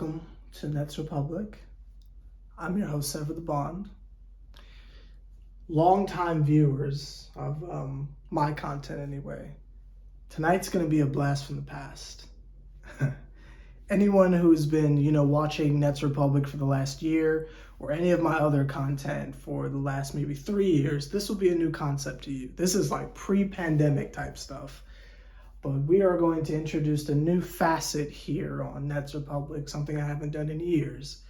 Welcome to Nets Republic. I'm your host, Seth the Bond. Longtime viewers of my content anyway, tonight's going to be a blast from the past. Anyone who's been, watching Nets Republic for the last year or any of my other content for the last maybe 3 years, this will be a new concept to you. This is like pre-pandemic type stuff. But we are going to introduce a new facet here on Nets Republic, something I haven't done in years.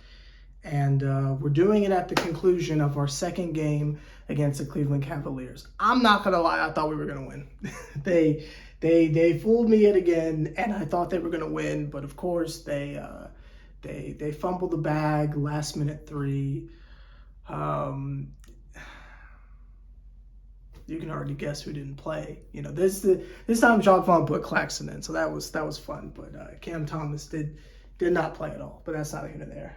And we're doing it at the conclusion of our second game against the Cleveland Cavaliers. I'm not going to lie, I thought we were going to win. They fooled me yet again, and I thought they were going to win. But of course, they fumbled the bag, last minute three. You can already guess who didn't play. This time Jacques Vaughn put Claxton in, so that was fun. But Cam Thomas did not play at all. But that's not even there.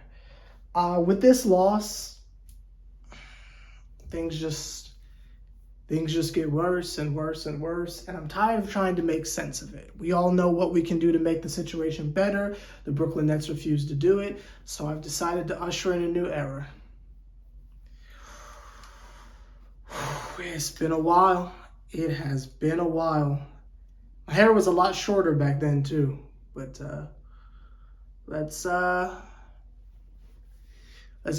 With this loss, things just get worse and worse and worse, and I'm tired of trying to make sense of it. We all know what we can do to make the situation better. The Brooklyn Nets refuse to do it, so I've decided to usher in a new era. It's been a while. It has been a while. My hair was a lot shorter back then too, but let's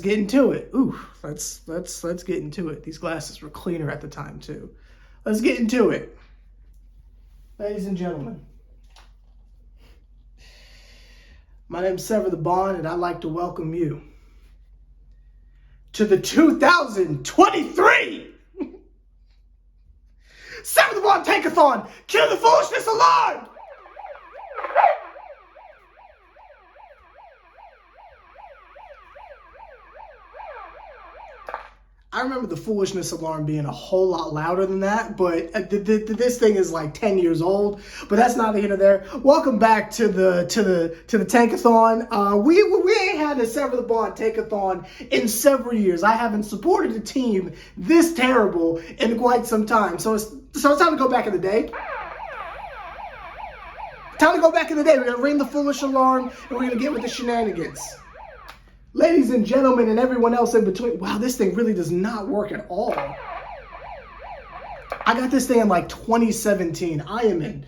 get into it. Let's get into it. These glasses were cleaner at the time too. Let's get into it. Ladies and gentlemen, my name's Seth the Bond, and I'd like to welcome you to the 2023 Seth the Bond Tank-A-Thon. Kill the foolishness alarm! I remember the foolishness alarm being a whole lot louder than that, but this thing is like 10 years old. But that's neither here nor there. Welcome back to the Tank-A-Thon. We ain't had a Seth the Bond Tank-A-Thon in several years. I haven't supported a team this terrible in quite some time. So it's time to go back in the day. Time to go back in the day. We're gonna ring the foolish alarm and we're gonna get with the shenanigans. Ladies and gentlemen, and everyone else in between. Wow, this thing really does not work at all. I got this thing in like 2017. I'm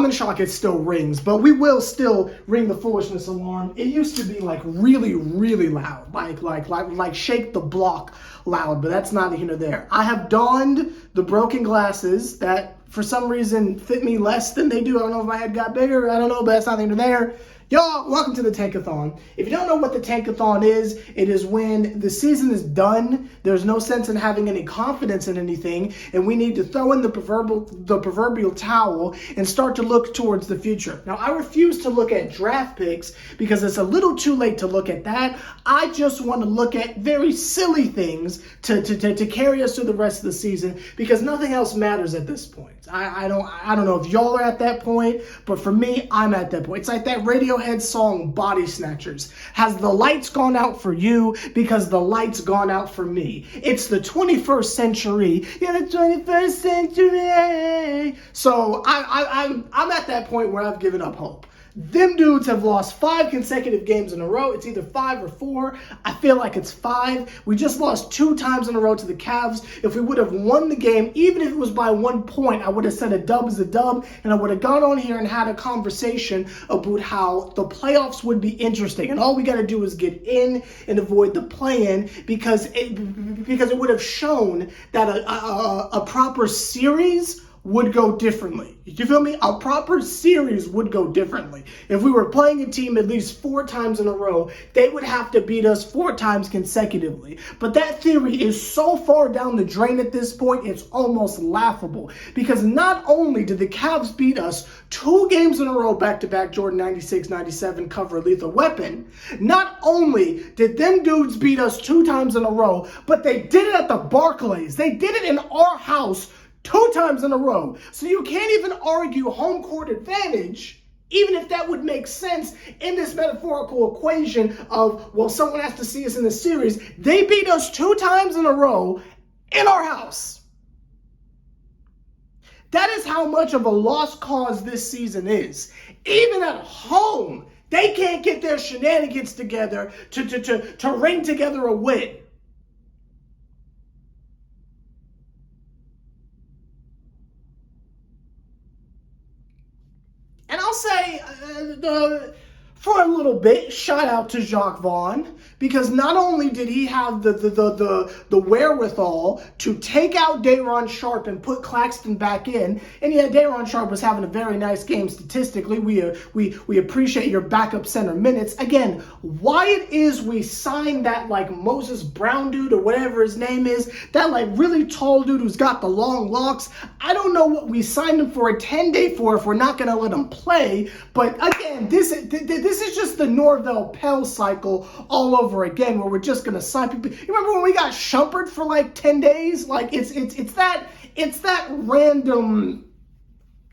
in shock it still rings, but we will still ring the foolishness alarm. It used to be like really, really loud, like shake the block loud, but that's neither here nor there. I have donned the broken glasses that for some reason fit me less than they do. I don't know if my head got bigger. I don't know, but that's neither here nor there. Y'all, welcome to the Tank-A-Thon. If you don't know what the Tank-A-Thon is, it is when the season is done, there's no sense in having any confidence in anything, and we need to throw in the proverbial towel and start to look towards the future. Now, I refuse to look at draft picks because it's a little too late to look at that. I just want to look at very silly things to carry us through the rest of the season because nothing else matters at this point. I don't know if y'all are at that point, but for me, I'm at that point. It's like that Radiohead song Body Snatchers. Has the lights gone out for you? Because the lights gone out for me. It's the 21st century. Yeah, the 21st century. So I'm at that point where I've given up hope. Them dudes have lost 5 consecutive games in a row. It's either 5 or 4. I feel like it's 5. We just lost 2 times in a row to the Cavs. If we would have won the game, even if it was by 1 point, I would have said a dub is a dub, and I would have gone on here and had a conversation about how the playoffs would be interesting. And all we got to do is get in and avoid the play-in because it would have shown that a proper series would go differently. You feel me? A proper series would go differently. If we were playing a team at least 4 times in a row, they would have to beat us 4 times consecutively. But that theory is so far down the drain at this point, it's almost laughable. Because not only did the Cavs beat us 2 games in a row back-to-back Jordan 96-97 cover Lethal Weapon, not only did them dudes beat us 2 times in a row, but they did it at the Barclays. They did it in our house 2 times in a row. So you can't even argue home court advantage, even if that would make sense in this metaphorical equation of, well, someone has to see us in the series. They beat us 2 times in a row in our house. That is how much of a lost cause this season is. Even at home, They can't get their shenanigans together to ring together a win. And I'll say, for a little bit, shout out to Jacques Vaughn, because not only did he have the wherewithal to take out Day'Ron Sharpe and put Claxton back in, and yeah, Day'Ron Sharpe was having a very nice game statistically. We appreciate your backup center minutes. Again, why it is we signed that like Moses Brown dude or whatever his name is, that like really tall dude who's got the long locks, I don't know what we signed him for a 10-day for if we're not going to let him play. But again, this is just the Norvell Pell cycle all over again, where we're just going to sign people. You remember when we got Shumpert for like 10 days? Like it's that random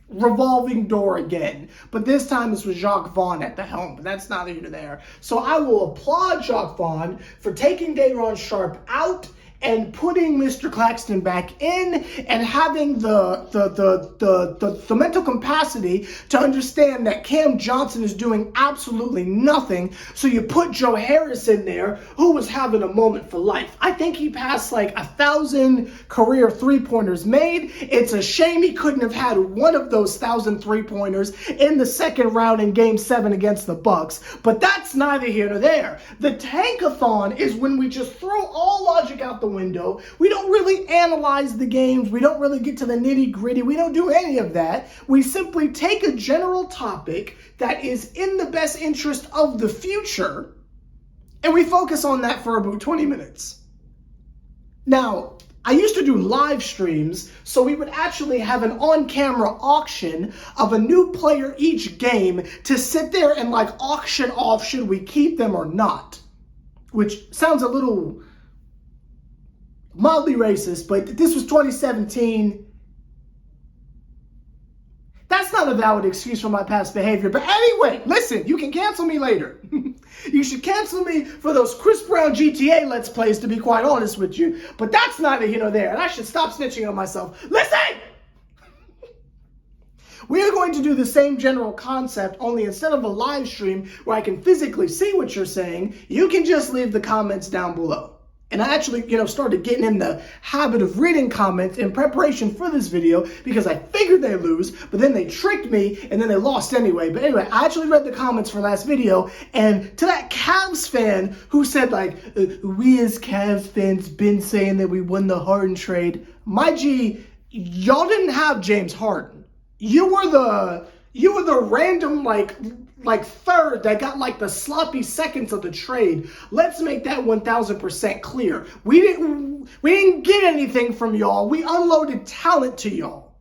revolving door again. But this time this was Jacques Vaughn at the helm, but that's neither here nor there. So I will applaud Jacques Vaughn for taking Day'Ron Sharpe out and putting Mr. Claxton back in, and having the mental capacity to understand that Cam Johnson is doing absolutely nothing. So you put Joe Harris in there, who was having a moment for life. I think he passed like 1,000 career three-pointers made. It's a shame he couldn't have had one of those 1,000 three-pointers in the second round in Game 7 against the Bucks. But that's neither here nor there. The Tank-A-Thon is when we just throw all logic out the window. We don't really analyze the games. We don't really get to the nitty gritty. We don't do any of that. We simply take a general topic that is in the best interest of the future, and we focus on that for about 20 minutes. Now, I used to do live streams, so we would actually have an on-camera auction of a new player each game to sit there and like auction off should we keep them or not, which sounds a little mildly racist, but this was 2017. That's not a valid excuse for my past behavior. But anyway, listen, you can cancel me later. You should cancel me for those Chris Brown GTA Let's Plays, to be quite honest with you. But that's neither here nor there, and I should stop snitching on myself. Listen! We are going to do the same general concept, only instead of a live stream where I can physically see what you're saying, you can just leave the comments down below. And I actually, started getting in the habit of reading comments in preparation for this video because I figured they'd lose, but then they tricked me and then they lost anyway. But anyway, I actually read the comments for last video, and to that Cavs fan who said like, we as Cavs fans been saying that we won the Harden trade. My G, y'all didn't have James Harden. You were the random like third that got like the sloppy seconds of the trade. Let's make that 1,000% clear. We didn't get anything from y'all. We unloaded talent to y'all.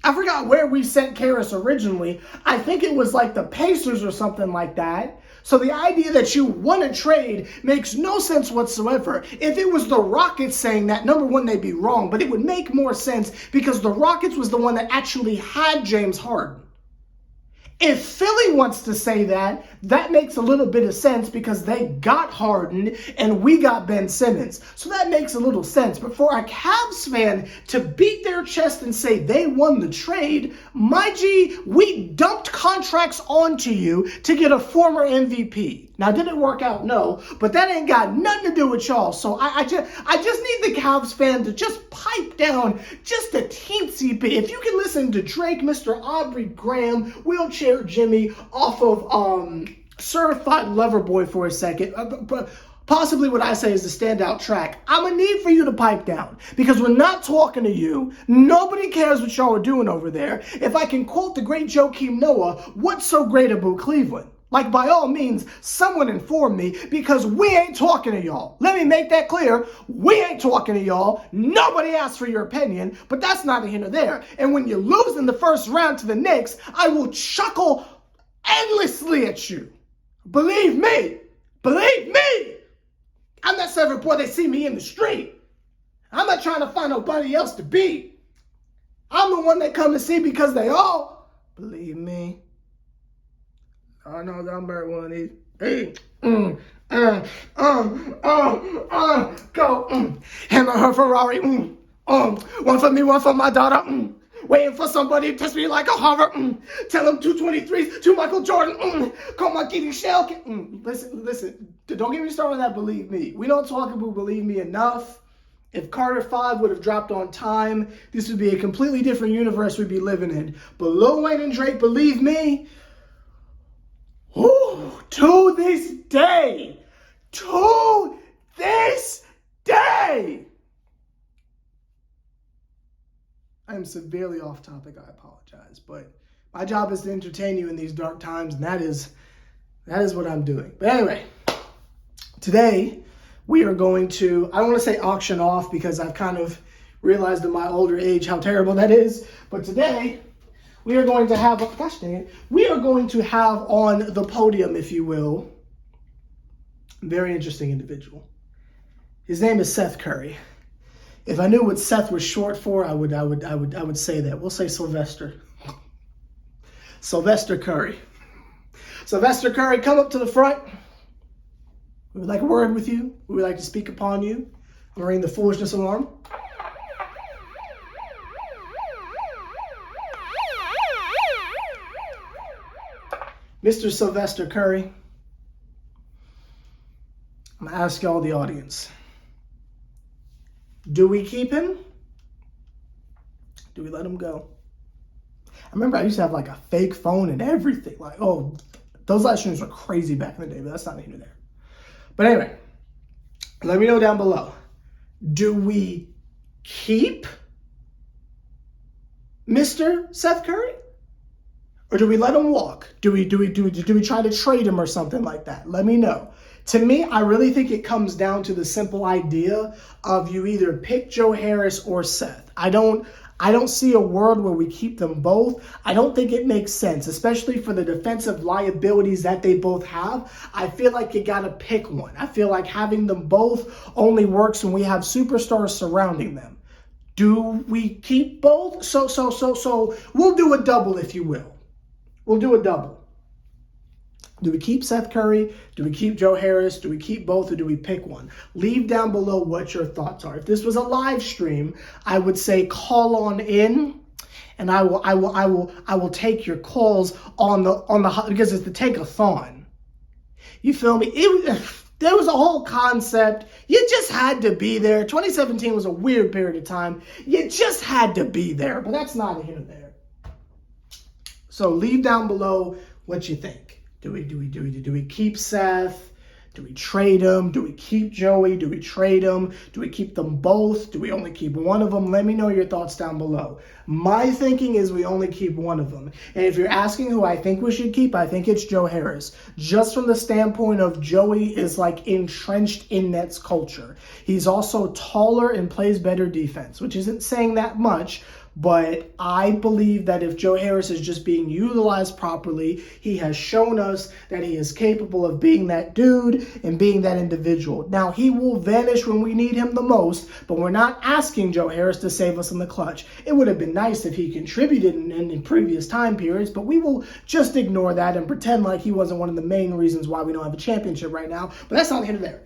I forgot where we sent Karras originally. I think it was like the Pacers or something like that. So the idea that you won a trade makes no sense whatsoever. If it was the Rockets saying that, number one, they'd be wrong, but it would make more sense because the Rockets was the one that actually had James Harden. If Philly wants to say that, that makes a little bit of sense because they got Harden and we got Ben Simmons. So that makes a little sense. But for a Cavs fan to beat their chest and say they won the trade, my G, we dumped contracts onto you to get a former MVP. Now, did it work out? No, but that ain't got nothing to do with y'all. So I just need the Cavs fan to just pipe down just a teensy bit. If you can listen to Drake, Mr. Aubrey Graham, Wheelchair Jimmy off of Certified Lover Boy for a second, possibly what I say is the standout track, I'm going to need for you to pipe down because we're not talking to you. Nobody cares what y'all are doing over there. If I can quote the great Joakim Noah, what's so great about Cleveland? Like, by all means, someone inform me because we ain't talking to y'all. Let me make that clear. We ain't talking to y'all. Nobody asked for your opinion, but that's neither here nor there. And when you lose in the first round to the Knicks, I will chuckle endlessly at you. Believe me. Believe me. I'm that servant boy they see me in the street. I'm not trying to find nobody else to beat. I'm the one they come to see because they all believe me. I know that I'm better one of these. Hey, go. Him or her Ferrari. One for me, one for my daughter. Waiting for somebody to test me like a hover. Tell them 223s to Michael Jordan. Call my kitty shell. Listen. Don't get me started on that. Believe me. We don't talk about Believe Me enough. If Carter 5 would have dropped on time, this would be a completely different universe we'd be living in. But Lil Wayne and Drake, Believe Me, to this day, I am severely off topic, I apologize, but my job is to entertain you in these dark times, and that is what I'm doing. But anyway, today we are going to, I don't want to say auction off because I've kind of realized in my older age how terrible that is, but today we are going to have, we are going to have on the podium, if you will, a very interesting individual. His name is Seth Curry. If I knew what Seth was short for, I would say that. We'll say Sylvester. Sylvester Curry. Sylvester Curry, come up to the front. We would like a word with you. We would like to speak upon you. I'm going to ring the foolishness alarm. Mr. Sylvester Curry, I'm going to ask y'all, the audience. Do we keep him? Do we let him go? I remember I used to have like a fake phone and everything. Like, oh, those live streams were crazy back in the day, but that's not here nor there. But anyway, let me know down below. Do we keep Mr. Seth Curry? Or do we let him walk? Do we try to trade him or something like that? Let me know. To me, I really think it comes down to the simple idea of you either pick Joe Harris or Seth. I don't see a world where we keep them both. I don't think it makes sense, especially for the defensive liabilities that they both have. I feel like you gotta pick one. I feel like having them both only works when we have superstars surrounding them. Do we keep both? So we'll do a double, if you will. We'll do a double. Do we keep Seth Curry? Do we keep Joe Harris? Do we keep both, or do we pick one? Leave down below what your thoughts are. If this was a live stream, I would say call on in, and I will take your calls on the because it's the Tank-A-Thon. You feel me? There was a whole concept. You just had to be there. 2017 was a weird period of time. You just had to be there, but that's not here or there. So leave down below what you think. Do we keep Seth? Do we trade him? Do we keep Joey? Do we trade him? Do we keep them both? Do we only keep one of them? Let me know your thoughts down below. My thinking is we only keep one of them. And if you're asking who I think we should keep, I think it's Joe Harris. Just from the standpoint of Joey is like entrenched in Nets culture. He's also taller and plays better defense, which isn't saying that much. But I believe that if Joe Harris is just being utilized properly, he has shown us that he is capable of being that dude and being that individual. Now, he will vanish when we need him the most, but we're not asking Joe Harris to save us in the clutch. It would have been nice if he contributed in previous time periods, but we will just ignore that and pretend like he wasn't one of the main reasons why we don't have a championship right now. But that's not here or there.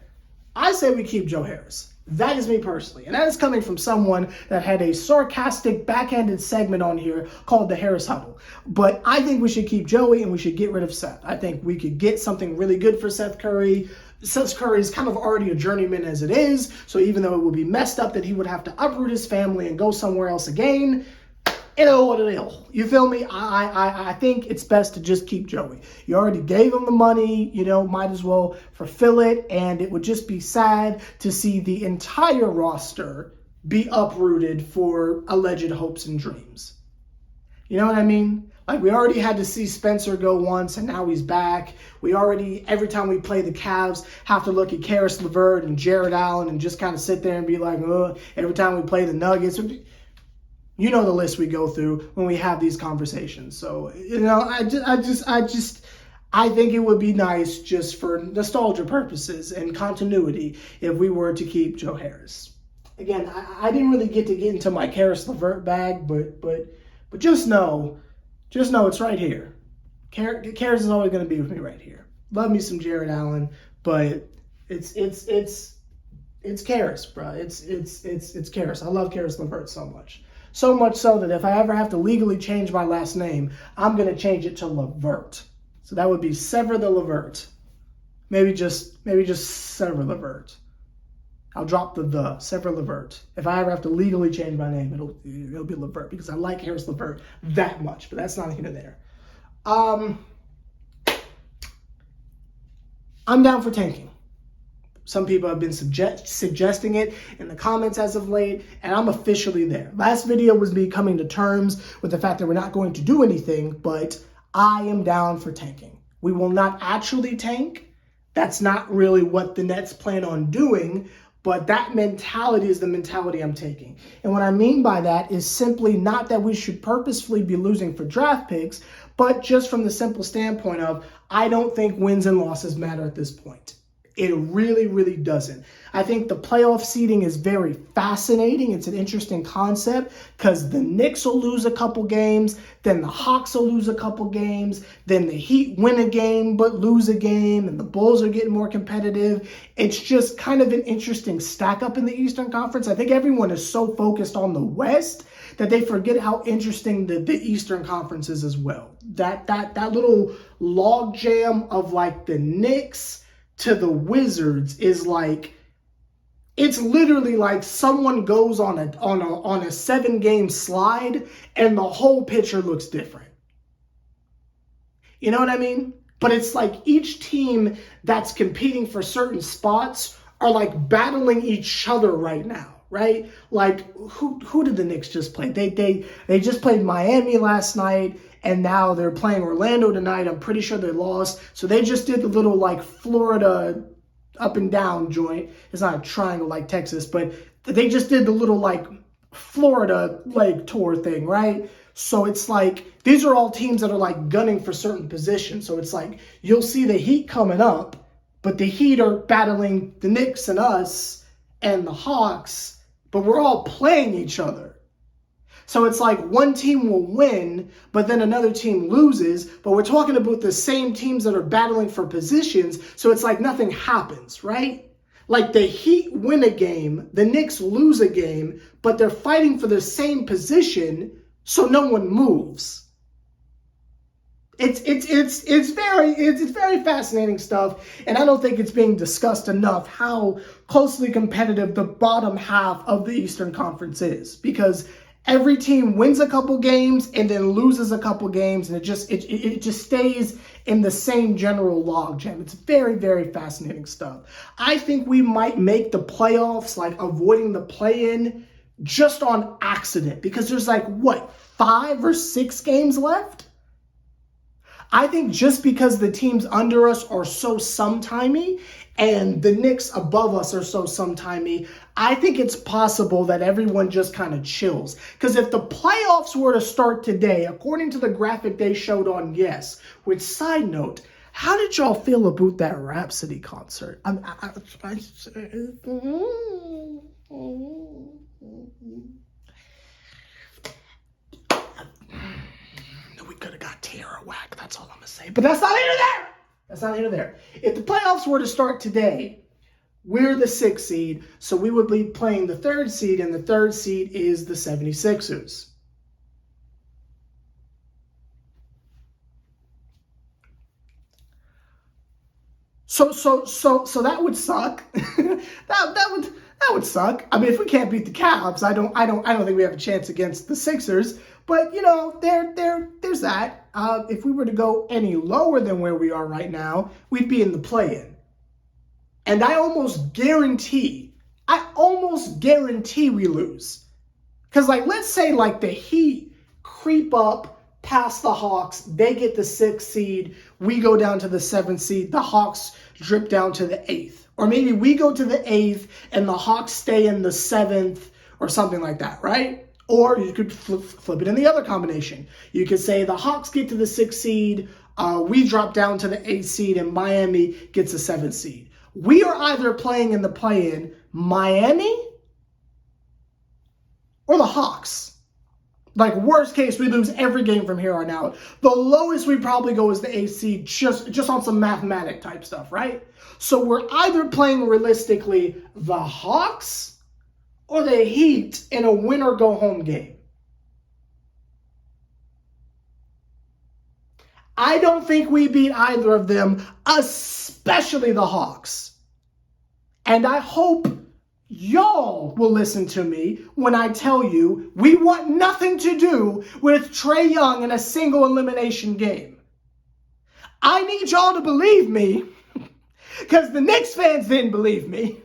I say we keep Joe Harris. That is me personally. And that is coming from someone that had a sarcastic, backhanded segment on here called the Harris Huddle. But I think we should keep Joey and we should get rid of Seth. I think we could get something really good for Seth Curry. Seth Curry is kind of already a journeyman as it is. So even though it would be messed up that he would have to uproot his family and go somewhere else again, you feel me? I think it's best to just keep Joey. You already gave him the money, might as well fulfill it. And it would just be sad to see the entire roster be uprooted for alleged hopes and dreams. You know what I mean? Like, we already had to see Spencer go once, and now he's back. We already, every time we play the Cavs, have to look at Karis LeVert and Jared Allen and just kind of sit there and be like, every time we play the Nuggets. You know the list we go through when we have these conversations. So, I think it would be nice just for nostalgia purposes and continuity if we were to keep Joe Harris. Again, I didn't really get into my Karis LeVert bag, but just know it's right here. Karis is always going to be with me right here. Love me some Jared Allen, but it's Karis, bro. It's Karis. I love Karis LeVert so much. So much so that if I ever have to legally change my last name, I'm going to change it to Levert. So that would be Sever the Levert. Maybe just Sever Levert. I'll drop the Sever Levert. If I ever have to legally change my name, it'll be Levert because I like Harris Levert that much, but that's not here or there. I'm down for tanking. Some people have been suggesting it in the comments as of late, and I'm officially there. Last video was me coming to terms with the fact that we're not going to do anything, but I am down for tanking. We will not actually tank. That's not really what the Nets plan on doing, but that mentality is the mentality I'm taking. And what I mean by that is simply not that we should purposefully be losing for draft picks, but just from the simple standpoint of, I don't think wins and losses matter at this point. It really, really doesn't. I think the playoff seeding is very fascinating. It's an interesting concept because the Knicks will lose a couple games, then the Hawks will lose a couple games, then the Heat win a game but lose a game, and the Bulls are getting more competitive. It's just kind of an interesting stack up in the Eastern Conference. I think everyone is so focused on the West that they forget how interesting the Eastern Conference is as well. That little log jam of like the Knicks to the Wizards is like, it's literally like someone goes on a 7-game slide and the whole picture looks different. You know what I mean? But it's like each team that's competing for certain spots are like battling each other right now, right? Like who did the Knicks just play? They just played Miami last night. And now they're playing Orlando tonight. I'm pretty sure they lost. So they just did the little like Florida up and down joint. It's not a triangle like Texas, but they just did the little like Florida like tour thing, right? So it's like, these are all teams that are like gunning for certain positions. So it's like, you'll see the Heat coming up, but the Heat are battling the Knicks and us and the Hawks, but we're all playing each other. So it's like one team will win, but then another team loses, but we're talking about the same teams that are battling for positions, so it's like nothing happens, right? Like the Heat win a game, the Knicks lose a game, but they're fighting for the same position, so no one moves. It's very fascinating stuff, and I don't think it's being discussed enough how closely competitive the bottom half of the Eastern Conference is, because every team wins a couple games and then loses a couple games, and it just stays in the same general logjam. It's very, very fascinating stuff. I think we might make the playoffs, like avoiding the play-in, just on accident, because there's like, what, 5 or 6 games left? I think just because the teams under us are so sometimey and the Knicks above us are so sometimey, I think it's possible that everyone just kind of chills. Because if the playoffs were to start today, according to the graphic they showed on Yes, which, side note, how did y'all feel about that Rhapsody concert? We could have got Tierra whack, that's all I'm going to say. But that's not here or there. That's not here or there. If the playoffs were to start today, we're the 6th seed, so we would be playing the 3rd seed, and the 3rd seed is the 76ers. So that would suck. that would suck. I mean, if we can't beat the Cavs, I don't think we have a chance against the Sixers. But you know, there's that. If we were to go any lower than where we are right now, we'd be in the play-in. And I almost guarantee we lose. Because, like, let's say, like, the Heat creep up past the Hawks. They get the 6th seed. We go down to the 7th seed. The Hawks drip down to the 8th. Or maybe we go to the 8th and the Hawks stay in the 7th or something like that, right? Or you could flip it in the other combination. You could say the Hawks get to the 6th seed. We drop down to the 8th seed and Miami gets the 7th seed. We are either playing in the play-in Miami or the Hawks. Like, worst case, we lose every game from here on out. The lowest we probably go is the 8th seed, just on some mathematic type stuff, right? So we're either playing realistically the Hawks or the Heat in a win-or-go-home game. I don't think we beat either of them, especially the Hawks. And I hope y'all will listen to me when I tell you we want nothing to do with Trae Young in a single elimination game. I need y'all to believe me, because the Knicks fans didn't believe me.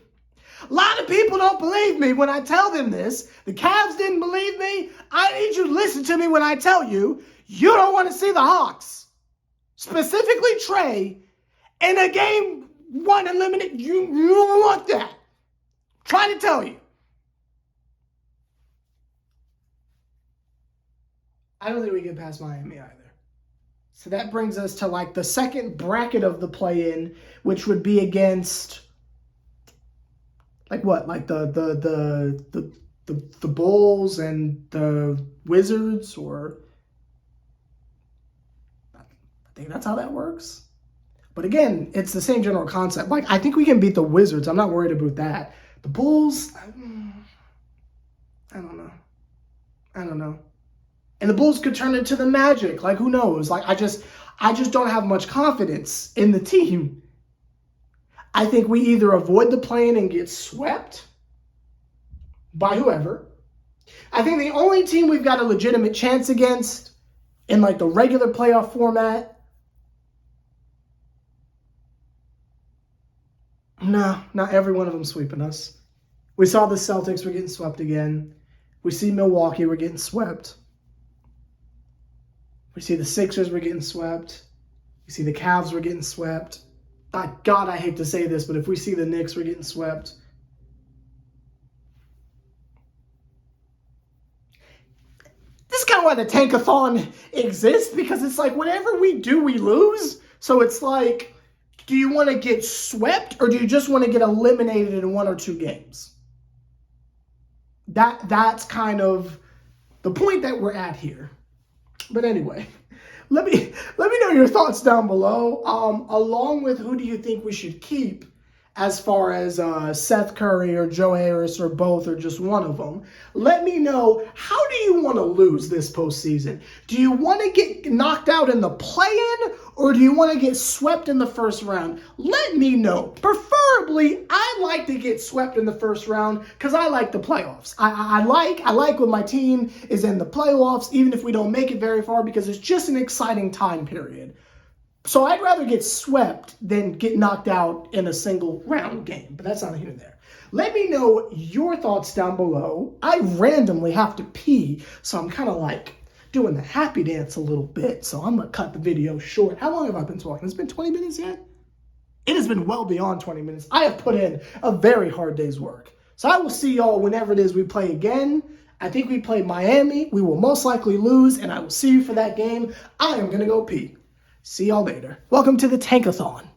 A lot of people don't believe me when I tell them this. The Cavs didn't believe me. I need you to listen to me when I tell you you don't want to see the Hawks, specifically Trae, in a game one eliminate. You don't want that. I'm trying to tell you. I don't think we get past Miami either. So that brings us to like the second bracket of the play-in, which would be against like what? Like the Bulls and the Wizards, or I think that's how that works. But again, it's the same general concept. Like, I think we can beat the Wizards. I'm not worried about that. The Bulls, I don't know. And the Bulls could turn into the Magic. Like, who knows? Like, I just don't have much confidence in the team. I think we either avoid the play-in and get swept by whoever. I think the only team we've got a legitimate chance against in like the regular playoff format, no, not every one of them sweeping us. We saw the Celtics were getting swept again. We see Milwaukee, we're getting swept. We see the Sixers were getting swept. We see the Cavs were getting swept. God, I hate to say this, but if we see the Knicks, we're getting swept. This is kind of why the Tank-A-Thon exists, because it's like whatever we do, we lose. So it's like, do you want to get swept or do you just want to get eliminated in one or two games? That's kind of the point that we're at here. But anyway, let me know your thoughts down below, along with who do you think we should keep as far as Seth Curry or Joe Harris or both or just one of them. Let me know, how do you want to lose this postseason? Do you want to get knocked out in the play-in or do you want to get swept in the first round? Let me know. Preferably, I like to get swept in the first round because I like the playoffs. I like when my team is in the playoffs, even if we don't make it very far, because it's just an exciting time period. So I'd rather get swept than get knocked out in a single round game, but that's not here and there. Let me know your thoughts down below. I randomly have to pee, so I'm kind of like doing the happy dance a little bit, so I'm going to cut the video short. How long have I been talking? It's been 20 minutes yet? It has been well beyond 20 minutes. I have put in a very hard day's work. So I will see y'all whenever it is we play again. I think we play Miami. We will most likely lose, and I will see you for that game. I am going to go pee. See y'all later. Welcome to the Tank-A-Thon.